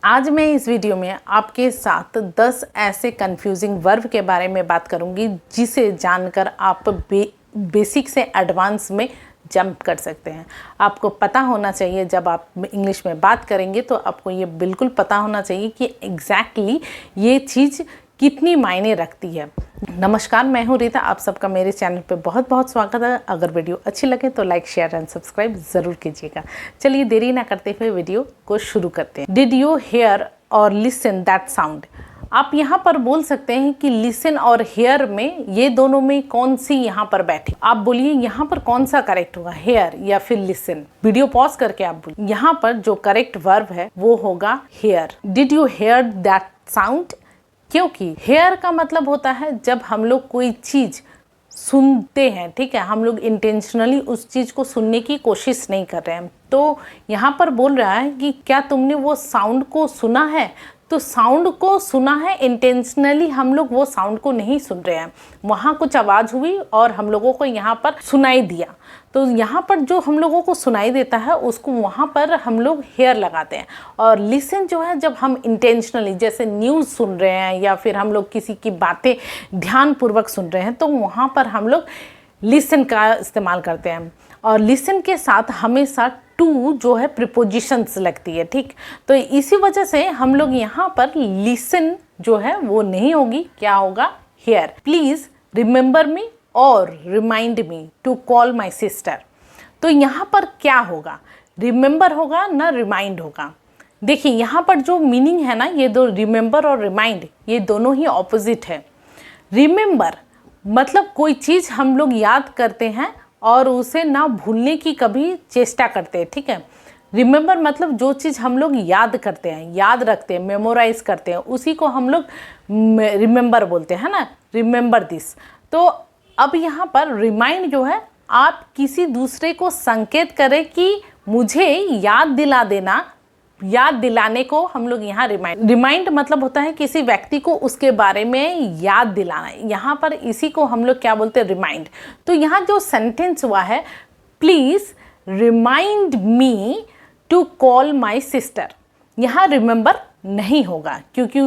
आज मैं इस वीडियो में आपके साथ 10 ऐसे कंफ्यूजिंग वर्ब के बारे में बात करूंगी जिसे जानकर आप बेसिक से एडवांस में जंप कर सकते हैं। आपको पता होना चाहिए, जब आप इंग्लिश में बात करेंगे तो आपको ये बिल्कुल पता होना चाहिए कि एग्जैक्टली ये चीज़ कितनी मायने रखती है। नमस्कार, मैं हूँ रीता। आप सबका मेरे चैनल पे बहुत बहुत स्वागत है। अगर वीडियो अच्छी लगे तो लाइक, शेयर एंड सब्सक्राइब ज़रूर कीजिएगा। चलिए देरी ना करते हुए वीडियो को शुरू करते हैं। डिड यू हेयर और लिसन दैट साउंड? आप यहाँ पर बोल सकते हैं कि लिसन और हेयर में, ये दोनों में कौन सी यहाँ पर बैठी? आप बोलिए यहाँ पर कौन सा करेक्ट होगा, हेयर या फिर लिसन? वीडियो पॉज करके आप बोलिए। यहाँ पर जो करेक्ट वर्ब है वो होगा hear. Did you hear that sound? क्योंकि हेयर का मतलब होता है जब हम लोग कोई चीज़ सुनते हैं, ठीक है, हम लोग इंटेंशनली उस चीज़ को सुनने की कोशिश नहीं कर रहे हैं। तो यहाँ पर बोल रहा है कि क्या तुमने वो साउंड को सुना है? तो साउंड को सुना है, इंटेंशनली हम लोग वो साउंड को नहीं सुन रहे हैं। वहाँ कुछ आवाज़ हुई और हम लोगों को यहाँ पर सुनाई दिया, तो यहाँ पर जो हम लोगों को सुनाई देता है उसको वहाँ पर हम लोग हेयर लगाते हैं। और लिसन जो है, जब हम इंटेंशनली जैसे न्यूज़ सुन रहे हैं या फिर हम लोग किसी की बातें ध्यानपूर्वक सुन रहे हैं तो वहाँ पर हम लोग लिसन का इस्तेमाल करते हैं। और लिसन के साथ हमेशा टू जो है प्रीपोजिशंस लगती है, ठीक। तो इसी वजह से हम लोग यहाँ पर लिसन जो है वो नहीं होगी, क्या होगा, हेयर। प्लीज़ रिमेंबर मी और remind me to call my sister. तो यहाँ पर क्या होगा, रिमेंबर होगा ना रिमाइंड होगा? देखिए यहाँ पर जो मीनिंग है ना, ये दो रिमेंबर और रिमाइंड, ये दोनों ही ऑपोजिट है। रिमेंबर मतलब कोई चीज़ हम लोग याद करते हैं और उसे ना भूलने की कभी चेष्टा करते हैं, ठीक है। रिमेंबर मतलब जो चीज़ हम लोग याद करते हैं, याद रखते हैं, मेमोराइज करते हैं, उसी को हम लोग रिमेंबर बोलते हैं ना, रिमेंबर दिस। तो अब यहाँ पर रिमाइंड जो है, आप किसी दूसरे को संकेत करें कि मुझे याद दिला देना, याद दिलाने को हम लोग यहाँ रिमाइंड मतलब होता है किसी व्यक्ति को उसके बारे में याद दिलाना। यहाँ पर इसी को हम लोग क्या बोलते हैं, रिमाइंड। तो यहाँ जो सेंटेंस हुआ है, please remind me to call my sister, यहाँ रिमेंबर नहीं होगा क्योंकि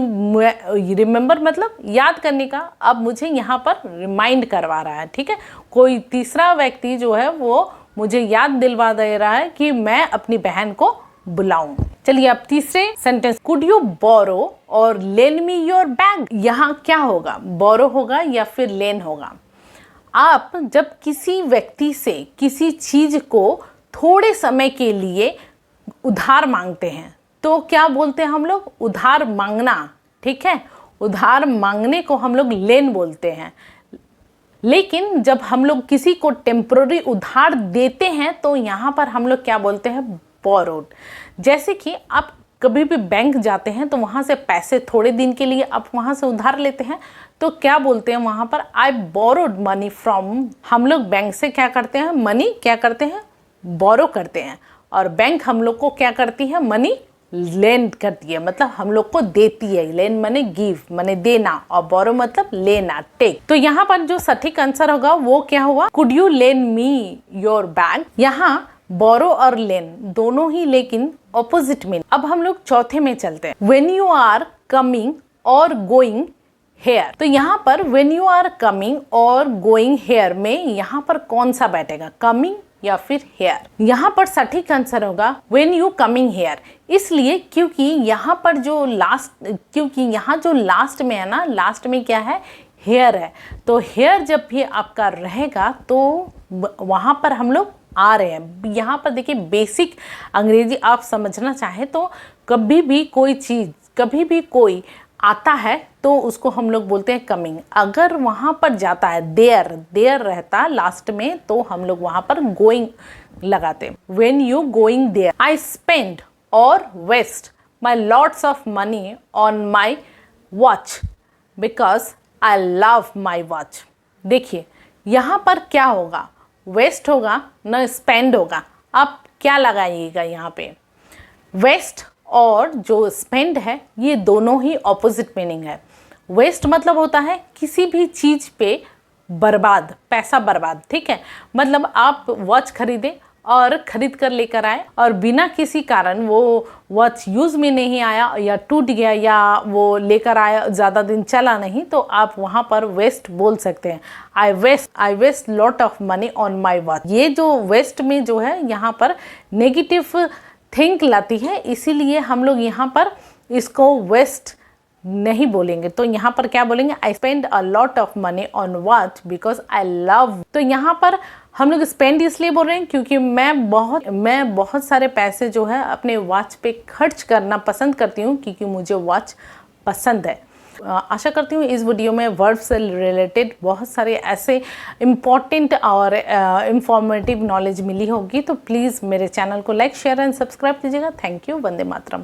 रिमेंबर मतलब याद करने का। अब मुझे यहाँ पर रिमाइंड करवा रहा है, ठीक है। कोई तीसरा व्यक्ति जो है वो मुझे याद दिलवा दे रहा है कि मैं अपनी बहन को बुलाऊं। चलिए अब तीसरे सेंटेंस, कुड यू बोरो और लेन मी योर बैग? यहाँ क्या होगा, बोरो होगा या फिर लेन होगा? आप जब किसी व्यक्ति से किसी चीज को थोड़े समय के लिए उधार मांगते हैं तो क्या बोलते हैं हम लोग, उधार मांगना, ठीक है। उधार मांगने को हम लोग लेन बोलते हैं। लेकिन जब हम लोग किसी को टेम्पररी उधार देते हैं तो यहाँ पर हम लोग क्या बोलते हैं, बोरोड। जैसे कि आप कभी भी बैंक जाते हैं तो वहाँ से पैसे थोड़े दिन के लिए आप वहाँ से उधार लेते हैं तो क्या बोलते हैं वहाँ पर, आई बोरोड मनी फ्रॉम। हम लोग बैंक से क्या करते हैं, मनी क्या करते हैं, बोरो करते हैं। और बैंक हम लोग को क्या करती है, मनी लेन करती है, मतलब हम लोग को देती है। लेन मनी गिव, मनी देना, और बोरो मतलब लेना, टेक। तो यहाँ पर जो सटीक आंसर होगा वो क्या हुआ, could you lane me your bag. यहाँ बोरो और लेन दोनों ही लेकिन ऑपोजिट मीनिंग। अब हम लोग चौथे में चलते हैं, व्हेन यू आर कमिंग और गोइंग हेयर। तो यहाँ पर व्हेन यू आर कमिंग और गोइंग हेयर में यहाँ पर कौन सा बैठेगा, कमिंग या फिर हेयर? यहाँ पर सटीक आंसर होगा व्हेन यू कमिंग हेयर। इसलिए क्योंकि यहाँ पर जो लास्ट में है ना, लास्ट में क्या है, हेयर है। तो हेयर जब भी आपका रहेगा तो वहाँ पर हम लोग आ रहे हैं। यहाँ पर देखिए, बेसिक अंग्रेजी आप समझना चाहें तो कभी भी कोई चीज़, कभी भी कोई आता है तो उसको हम लोग बोलते हैं कमिंग। अगर वहाँ पर जाता है, देयर रहता लास्ट में, तो हम लोग वहाँ पर गोइंग लगाते हैं। When you going there, I spend or waste my lots of money on my watch because I love my watch. देखिए यहाँ पर क्या होगा, वेस्ट होगा न स्पेंड होगा। आप क्या लगाइएगा यहाँ पे, वेस्ट और जो स्पेंड है ये दोनों ही ऑपोजिट मीनिंग है। वेस्ट मतलब होता है किसी भी चीज़ पे बर्बाद, पैसा बर्बाद, ठीक है। मतलब आप वॉच खरीदे और ख़रीद कर लेकर आए और बिना किसी कारण वो वॉच यूज़ में नहीं आया या टूट गया या वो लेकर आया ज़्यादा दिन चला नहीं, तो आप वहाँ पर वेस्ट बोल सकते हैं। I waste lot of money on my watch. ये जो वेस्ट में जो है यहाँ पर नेगेटिव थिंक लाती है, इसीलिए हम लोग यहाँ पर इसको वेस्ट नहीं बोलेंगे। तो यहाँ पर क्या बोलेंगे, I spend a lot of money on watch because I love. तो यहाँ पर हम लोग स्पेंड इसलिए बोल रहे हैं क्योंकि मैं बहुत सारे पैसे जो है अपने वॉच पे खर्च करना पसंद करती हूँ, क्योंकि मुझे वॉच पसंद है। आशा करती हूँ इस वीडियो में वर्ब से रिलेटेड बहुत सारे ऐसे इम्पॉर्टेंट और इंफॉर्मेटिव नॉलेज मिली होगी। तो प्लीज़ मेरे चैनल को लाइक, शेयर एंड सब्सक्राइब कीजिएगा। Thank you. वंदे मातरम।